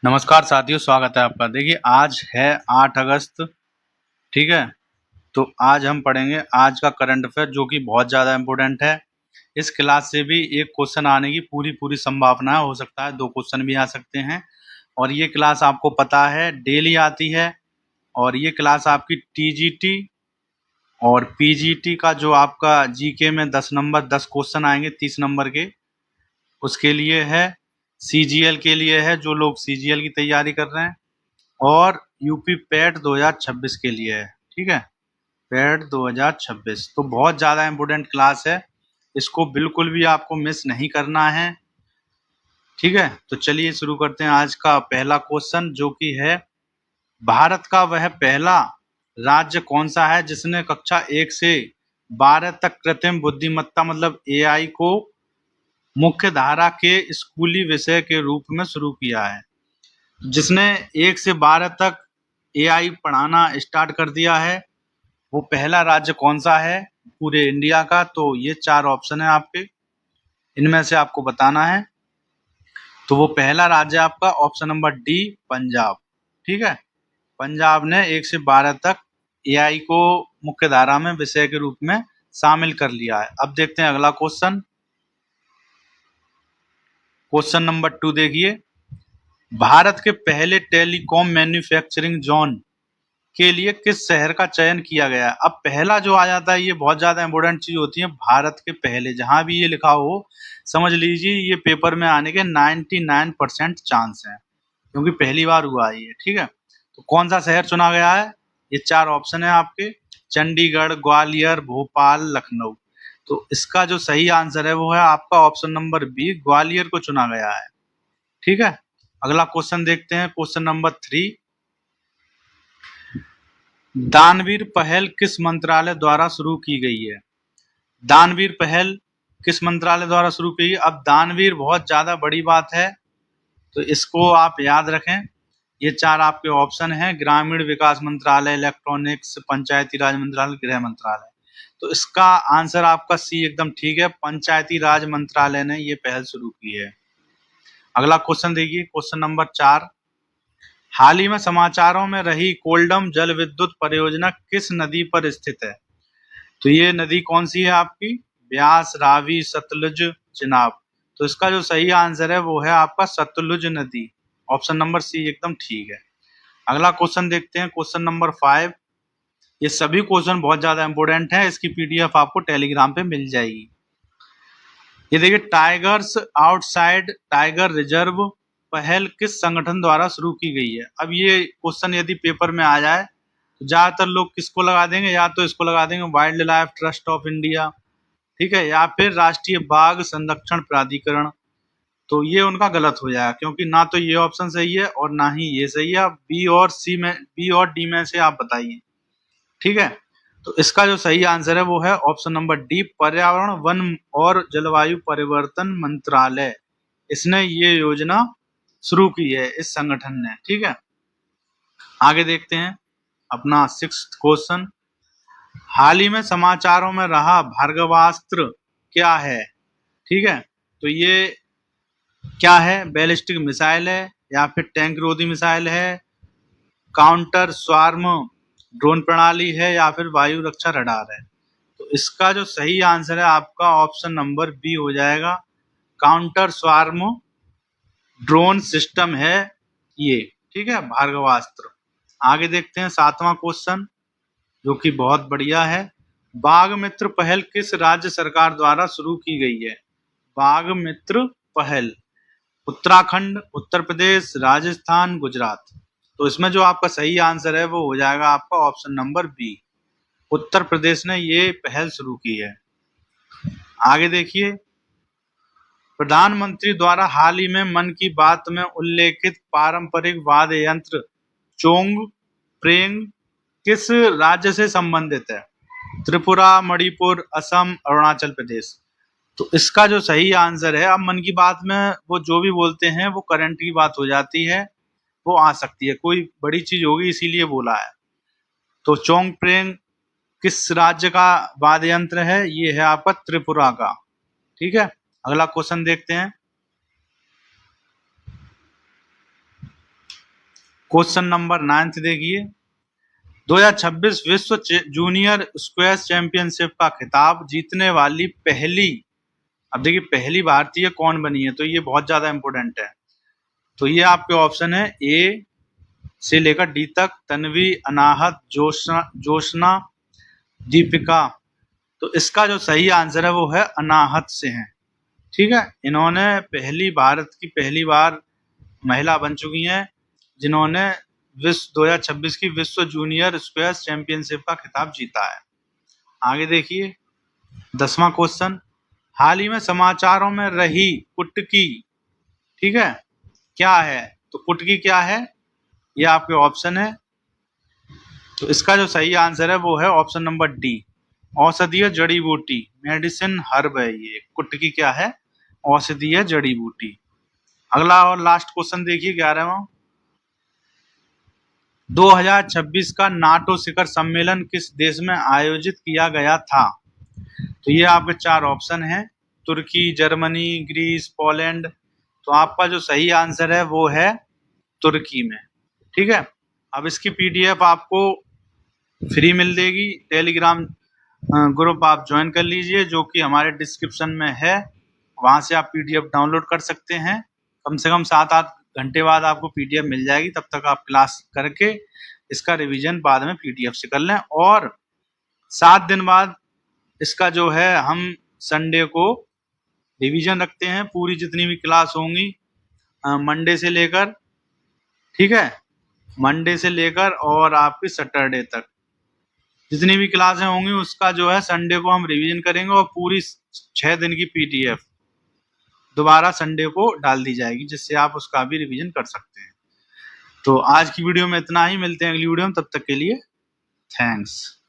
नमस्कार साथियों, स्वागत है आपका। देखिए आज है 8 अगस्त, ठीक है। तो आज हम पढ़ेंगे आज का करंट अफेयर जो कि बहुत ज़्यादा इम्पोर्टेंट है। इस क्लास से भी एक क्वेश्चन आने की पूरी संभावना है, हो सकता है 2 क्वेश्चन भी आ सकते हैं। और ये क्लास आपको पता है डेली आती है। और ये क्लास आपकी टीजीटी और पीजीटी का जो आपका जीके में 10 क्वेश्चन आएंगे 30 नंबर के, उसके लिए है। सीजीएल के लिए है, जो लोग सीजीएल की तैयारी कर रहे हैं। और यूपी पैट 2026 के लिए है, ठीक है। पैट 2026 तो बहुत ज़्यादा इम्पोर्टेंट क्लास है, इसको बिल्कुल भी आपको मिस नहीं करना है, ठीक है। तो चलिए शुरू करते हैं आज का पहला क्वेश्चन, जो कि है भारत का वह पहला राज्य कौन सा है जिसने कक्षा 1 से 12 तक कृत्रिम बुद्धिमत्ता मतलब एआई को मुख्य धारा के स्कूली विषय के रूप में शुरू किया है। जिसने 1 से 12 तक एआई पढ़ाना स्टार्ट कर दिया है, वो पहला राज्य कौन सा है पूरे इंडिया का? तो ये 4 ऑप्शन है आपके, इनमें से आपको बताना है। तो वो पहला राज्य आपका ऑप्शन नंबर डी, पंजाब, ठीक है। पंजाब ने 1 से 12 तक एआई को मुख्य धारा में विषय के रूप में शामिल कर लिया है। अब देखते हैं अगला क्वेश्चन। क्वेश्चन नंबर 2 देखिए, भारत के पहले टेलीकॉम मैन्युफैक्चरिंग जोन के लिए किस शहर का चयन किया गया है? अब पहला जो आ जाता है ये बहुत ज्यादा इंपॉर्टेंट चीज होती है। भारत के पहले, जहां भी ये लिखा हो समझ लीजिए ये पेपर में आने के 99% चांस है, क्योंकि पहली बार हुआ है ये, ठीक है। तो कौन सा शहर चुना गया है? ये 4 ऑप्शन है आपके, चंडीगढ़, ग्वालियर, भोपाल, लखनऊ। तो इसका जो सही आंसर है वो है आपका ऑप्शन नंबर बी, ग्वालियर को चुना गया है, ठीक है। अगला क्वेश्चन देखते हैं, क्वेश्चन नंबर 3, दानवीर पहल किस मंत्रालय द्वारा शुरू की गई है? दानवीर पहल किस मंत्रालय द्वारा शुरू की गई? अब दानवीर बहुत ज्यादा बड़ी बात है, तो इसको आप याद रखें। ये 4 आपके ऑप्शन हैं, ग्रामीण विकास मंत्रालय, इलेक्ट्रॉनिक्स, पंचायती राज मंत्रालय, गृह मंत्रालय। तो इसका आंसर आपका सी एकदम ठीक है, पंचायती राज मंत्रालय ने ये पहल शुरू की है। अगला क्वेश्चन देखिए, क्वेश्चन नंबर 4, हाल ही में समाचारों में रही कोल्डम जल विद्युत परियोजना किस नदी पर स्थित है? तो ये नदी कौन सी है आपकी? ब्यास, रावी, सतलुज, चिनाब। तो इसका जो सही आंसर है वो है आपका सतलुज नदी, ऑप्शन नंबर सी एकदम ठीक है। अगला क्वेश्चन देखते हैं, क्वेश्चन नंबर 5। ये सभी क्वेश्चन बहुत ज्यादा इंपोर्टेंट है, इसकी पीडीएफ आपको टेलीग्राम पे मिल जाएगी। ये देखिए, टाइगर्स आउटसाइड टाइगर रिजर्व पहल किस संगठन द्वारा शुरू की गई है? अब ये क्वेश्चन यदि पेपर में आ जाए तो ज्यादातर लोग किसको लगा देंगे? या तो इसको लगा देंगे wild life trust of India, ठीक है, या फिर राष्ट्रीय बाघ संरक्षण प्राधिकरण। तो ये उनका गलत हो जाएगा, क्योंकि ना तो ये ऑप्शन सही है और ना ही ये सही है। बी और डी में से आप बताइए, ठीक है। तो इसका जो सही आंसर है वो है ऑप्शन नंबर डी, पर्यावरण, वन और जलवायु परिवर्तन मंत्रालय। इसने ये योजना शुरू की है, इस संगठन ने, ठीक है। आगे देखते हैं अपना 6th क्वेश्चन, हाल ही में समाचारों में रहा भार्गवास्त्र क्या है? ठीक है, तो ये क्या है? बैलिस्टिक मिसाइल है, या फिर टैंक रोधी मिसाइल है, काउंटर स्वार्म ड्रोन प्रणाली है, या फिर वायु रक्षा रडार है? तो इसका जो सही आंसर है आपका ऑप्शन नंबर बी हो जाएगा, काउंटर स्वार्म ड्रोन सिस्टम है ये, ठीक है, भार्गवास्त्र। आगे देखते हैं 7वां क्वेश्चन, जो कि बहुत बढ़िया है, बाघ मित्र पहल किस राज्य सरकार द्वारा शुरू की गई है? बाघ मित्र पहल उत्तराखंड, उत्तर प्रदेश, राजस्थान, गुजरात। तो इसमें जो आपका सही आंसर है वो हो जाएगा आपका option number B, Uttar Pradesh ने ये पहल शुरू की है। आगे देखिए, प्रधानमंत्री द्वारा हाल ही में मन की बात में उल्लेखित पारंपरिक वाद्य यंत्र चोंग प्रेंग किस राज्य से संबंधित है? त्रिपुरा, मणिपुर, असम, अरुणाचल प्रदेश। तो इसका जो सही आंसर है, अब मन की बात में वो जो भी बोलते हैं वो करंट की बात हो जाती है, वो आ सकती है, कोई बड़ी चीज होगी इसीलिए बोला है। तो चोंग प्रेंग किस राज्य का वाद्य यंत्र है? ये है आपका त्रिपुरा का, ठीक है। अगला क्वेश्चन देखते हैं, क्वेश्चन नंबर 9 देखिए, 2026 विश्व जूनियर स्क्वैश चैंपियनशिप का खिताब जीतने वाली पहली, अब देखिए पहली भारतीय कौन बनी है, तो ये बहुत ज्यादा इंपॉर्टेंट है। तो ये आपके ऑप्शन है ए से लेकर डी तक, तन्वी, अनाहत, जोशना, दीपिका। तो इसका जो सही आंसर है वो है अनाहत से है। ठीक है, इन्होंने भारत की पहली बार महिला बन चुकी हैं जिन्होंने 2026 की विश्व जूनियर स्क्वैश चैंपियनशिप का खिताब जीता है। आगे देखिए 10वां क्वेश्चन, हाल ही में समाचारों में रही कुटकी, ठीक है, क्या है? तो कुटकी क्या है, ये आपके ऑप्शन है। तो इसका जो सही आंसर है वो है ऑप्शन नंबर डी, औषधीय जड़ी बूटी, मेडिसिन हर्ब है ये। कुटकी क्या है? औषधीय जड़ी बूटी। अगला और लास्ट क्वेश्चन देखिए 11वां, 2026 का नाटो शिखर सम्मेलन किस देश में आयोजित किया गया था? तो ये आपके 4 ऑप्शन हैं, तुर्की, जर्मनी, ग्रीस, पोलैंड। तो आपका जो सही आंसर है वो है तुर्की में। ठीक है, अब इसकी पीडीएफ आपको फ्री मिल देगी, टेलीग्राम ग्रुप आप ज्वाइन कर लीजिए जो कि हमारे डिस्क्रिप्शन में है, वहां से आप पीडीएफ डाउनलोड कर सकते हैं। कम से कम 7-8 घंटे बाद आपको पीडीएफ मिल जाएगी, तब तक आप क्लास करके इसका रिवीजन बाद में पीडीएफ से कर लें। और 7 दिन बाद इसका जो है हम संडे को रिवीजन रखते हैं, पूरी जितनी भी क्लास होंगी मंडे से लेकर, ठीक है, मंडे से लेकर और आपके सैटरडे तक जितनी भी क्लासें होंगी उसका जो है संडे को हम रिवीजन करेंगे और पूरी 6 दिन की पीडीएफ दोबारा संडे को डाल दी जाएगी जिससे आप उसका भी रिवीजन कर सकते हैं। तो आज की वीडियो में इतना ही, मिलते हैं अगली वीडियो में, तब तक के लिए थैंक्स।